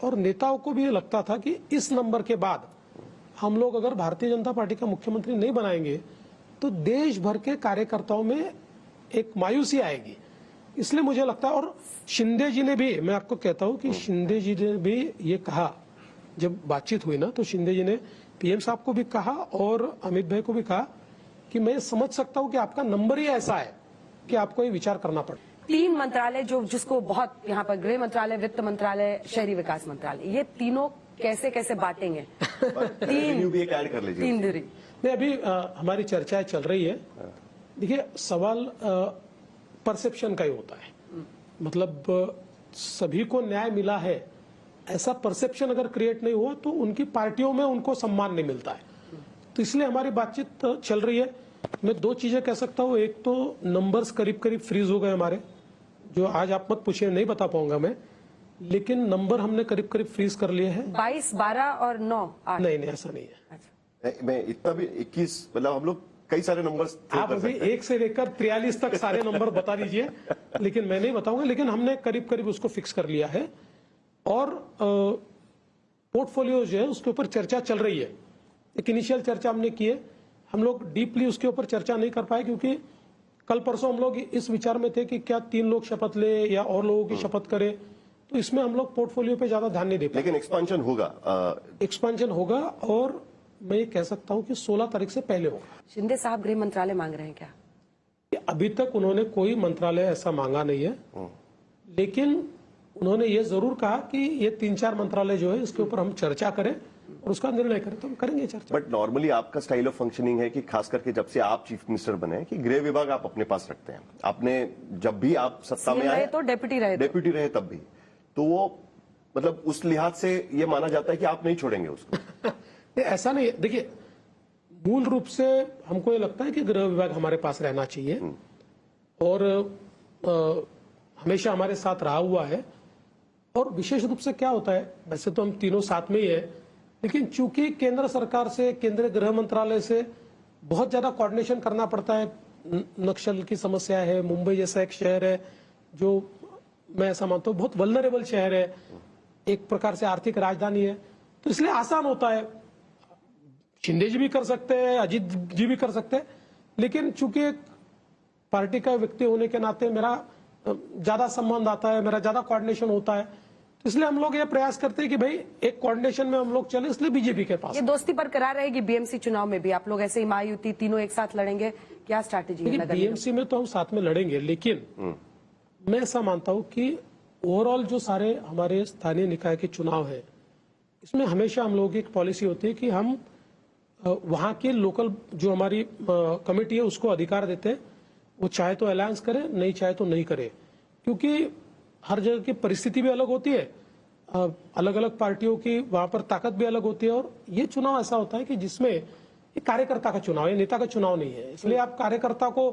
और नेताओं को भी ये लगता था कि इस नंबर के बाद हम लोग अगर भारतीय जनता पार्टी का मुख्यमंत्री नहीं बनाएंगे तो देश भर के कार्यकर्ताओं में एक मायूसी आएगी। इसलिए मुझे लगता है, और शिंदे जी ने भी, मैं आपको कहता हूं कि शिंदे जी ने भी ये कहा, जब बातचीत हुई ना तो शिंदे जी ने पीएम साहब को भी कहा और अमित भाई को भी कहा कि मैं समझ सकता हूं कि आपका नंबर ही ऐसा है कि आपको ये विचार करना पड़े। 3 मंत्रालय जिसको बहुत यहाँ पर गृह मंत्रालय, वित्त मंत्रालय, शहरी विकास मंत्रालय, ये तीनों कैसे कैसे बांटेंगे? 3 भी एक ऐड कर लीजिए। 3 धुरी। नहीं, अभी हमारी चर्चाएं चल रही है देखिए, सवाल परसेप्शन का ही होता है। मतलब सभी को न्याय मिला है ऐसा परसेप्शन अगर क्रिएट नहीं हुआ तो उनकी पार्टियों में उनको सम्मान नहीं मिलता है। तो इसलिए हमारी बातचीत चल रही है। मैं दो चीजें कह सकता हूँ। एक तो नंबर्स करीब करीब फ्रीज हो गए हमारे, जो आज आप मत पूछिए, नहीं बता पाऊंगा मैं, लेकिन नंबर हमने करीब करीब फ्रीज कर लिए हैं। 22, 12 और 9, 8। नहीं, ऐसा नहीं है। मैं इतना भी 21, मतलब हम लोग कई सारे नंबर्स आप अभी 1 से लेकर 43 तक सारे नंबर बता दीजिए, लेकिन मैं नहीं बताऊंगा। लेकिन हमने करीब करीब उसको फिक्स कर लिया है और पोर्टफोलियो जो है उसके ऊपर चर्चा चल रही है। एक इनिशियल चर्चा हमने की है। हम लोग डीपली उसके ऊपर चर्चा नहीं कर पाए क्योंकि कल परसों हम लोग इस विचार में थे कि क्या 3 लोग शपथ ले या और लोगों की शपथ करे, तो इसमें हम लोग पोर्टफोलियो पे ज्यादा ध्यान नहीं दे पाए। लेकिन एक्सपांशन होगा, एक्सपांशन होगा और मैं ये कह सकता हूं कि 16 तारीख से पहले होगा। शिंदे साहब गृह मंत्रालय मांग रहे हैं क्या? अभी तक उन्होंने कोई मंत्रालय ऐसा मांगा नहीं है, लेकिन उन्होंने ये जरूर कहा कि ये 3-4 मंत्रालय जो है इसके ऊपर हम चर्चा करें और उसका निर्णय करें, तो हम करेंगे चर्चा। बट नॉर्मली आपका स्टाइल ऑफ फंक्शनिंग है कि खास करके जब से आप चीफ मिनिस्टर बने कि गृह विभाग आप अपने पास रखते हैं। आपने जब भी आप सत्ता में आए तो डेप्यूटी रहे तब भी, तो वो मतलब उस लिहाज से ये माना जाता है कि आप नहीं छोड़ेंगे उसको। ऐसा नहीं है। देखिए, मूल रूप से हमको ये लगता है कि गृह विभाग हमारे पास रहना चाहिए और हमेशा हमारे साथ रहा हुआ है। और विशेष रूप से क्या होता है, वैसे तो हम तीनों साथ में ही है, लेकिन चूंकि केंद्र सरकार से, केंद्रीय गृह मंत्रालय से बहुत ज्यादा कोऑर्डिनेशन करना पड़ता है। नक्सल की समस्या है, मुंबई जैसा एक शहर है जो मैं ऐसा मानता हूँ बहुत वल्नरेबल शहर है, एक प्रकार से आर्थिक राजधानी है, तो इसलिए आसान होता है। शिंदे जी भी कर सकते हैं, अजीत जी भी कर सकते हैं, लेकिन चूंकि पार्टी का व्यक्ति होने के नाते मेरा ज्यादा संबंध आता है, मेरा ज्यादा कोऑर्डिनेशन होता है, तो इसलिए हम लोग ये प्रयास करते हैं कि भाई एक कोऑर्डिनेशन में हम लोग चले, इसलिए बीजेपी के पास। ये दोस्ती बरकरार रहेगी बीएमसी चुनाव में भी? आप लोग ऐसे ही महायुति तीनों एक साथ लड़ेंगे, क्या स्ट्रैटेजी है? बीएमसी में तो हम साथ में लड़ेंगे, लेकिन मैं ऐसा मानता हूं कि ओवरऑल जो सारे हमारे स्थानीय निकाय के चुनाव है, इसमें हमेशा हम लोगों की एक पॉलिसी होती है कि हम वहां के लोकल जो हमारी कमेटी है उसको अधिकार देते हैं, वो चाहे तो अलायंस करे, नहीं चाहे तो नहीं करे, क्योंकि हर जगह की परिस्थिति भी अलग होती है, अलग अलग पार्टियों की वहां पर ताकत भी अलग होती है। और ये चुनाव ऐसा होता है कि जिसमें ये कार्यकर्ता का चुनाव है, नेता का चुनाव नहीं है। इसलिए आप कार्यकर्ता को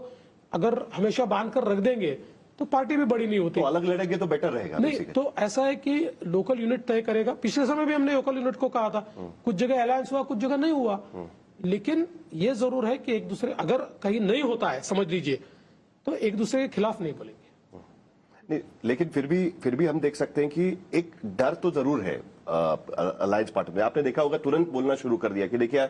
अगर हमेशा बांध कर रख देंगे तो पार्टी भी बड़ी नहीं होती। तो अलग लड़ेंगे तो बेटर रहेगा। नहीं, तो ऐसा है कि लोकल यूनिट तय करेगा। पिछले समय भी हमने लोकल यूनिट को कहा था, कुछ जगह अलायंस हुआ, कुछ जगह नहीं हुआ, लेकिन ये जरूर है कि एक दूसरे, अगर कहीं नहीं होता है समझ लीजिए, तो एक दूसरे के खिलाफ नहीं बोलेंगे। नहीं, लेकिन फिर भी हम देख सकते हैं कि एक डर तो जरूर है अलायंस पार्टी में। आपने देखा होगा तुरंत बोलना शुरू कर दिया कि देखिए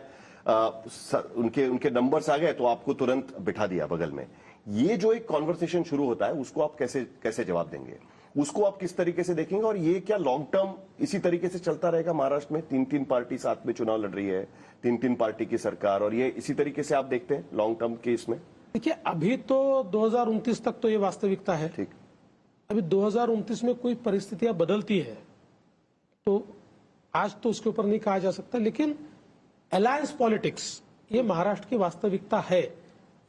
उनके नंबर्स आ गए तो आपको तुरंत बिठा दिया बगल में। ये जो एक कॉन्वर्सेशन शुरू होता है उसको आप कैसे जवाब देंगे, उसको आप किस तरीके से देखेंगे? और ये क्या लॉन्ग टर्म इसी तरीके से चलता रहेगा? महाराष्ट्र में 3-3 पार्टी साथ में चुनाव लड़ रही है, 3-3 पार्टी की सरकार, और ये इसी तरीके से आप देखते हैं लॉन्ग टर्म के इसमें? देखिए, अभी तो 2029 तक तो ये वास्तविकता है। ठीक, अभी 2029 में कोई परिस्थितियां बदलती है तो आज तो उसके ऊपर नहीं कहा जा सकता, लेकिन अलायंस पॉलिटिक्स ये महाराष्ट्र की वास्तविकता है,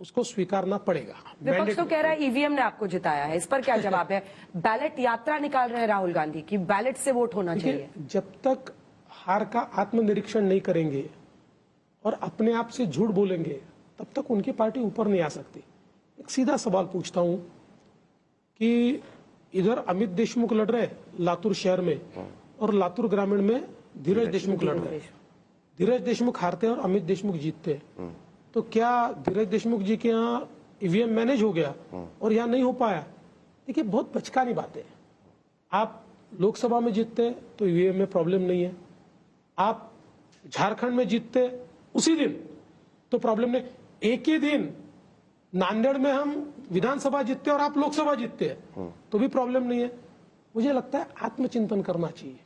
उसको स्वीकारना पड़ेगा। विपक्ष तो कह रहा है ईवीएम ने आपको जिताया है, इस पर क्या जवाब है? बैलेट यात्रा निकाल रहे हैं राहुल गांधी की, बैलेट से वोट होना चाहिए। जब तक हार का आत्मनिरीक्षण नहीं करेंगे और अपने आप से झूठ बोलेंगे तब तक उनकी पार्टी ऊपर नहीं आ सकती। एक सीधा सवाल पूछता हूं कि इधर अमित देशमुख लड़ रहे लातूर शहर में और लातूर ग्रामीण में धीरज देशमुख लड़ रहे। धीरज देशमुख हारते हैं और अमित देशमुख जीतते हैं, तो क्या धीरज देशमुख जी के यहाँ ईवीएम मैनेज हो गया और यहाँ नहीं हो पाया? देखिए, बहुत बचकानी बात है। आप लोकसभा में जीतते तो ईवीएम में प्रॉब्लम नहीं है, आप झारखंड में जीतते उसी दिन तो प्रॉब्लम नहीं। एक ही दिन नांदेड़ में हम विधानसभा जीतते और आप लोकसभा जीतते हैं तो भी प्रॉब्लम नहीं है। मुझे लगता है आत्मचिंतन करना चाहिए।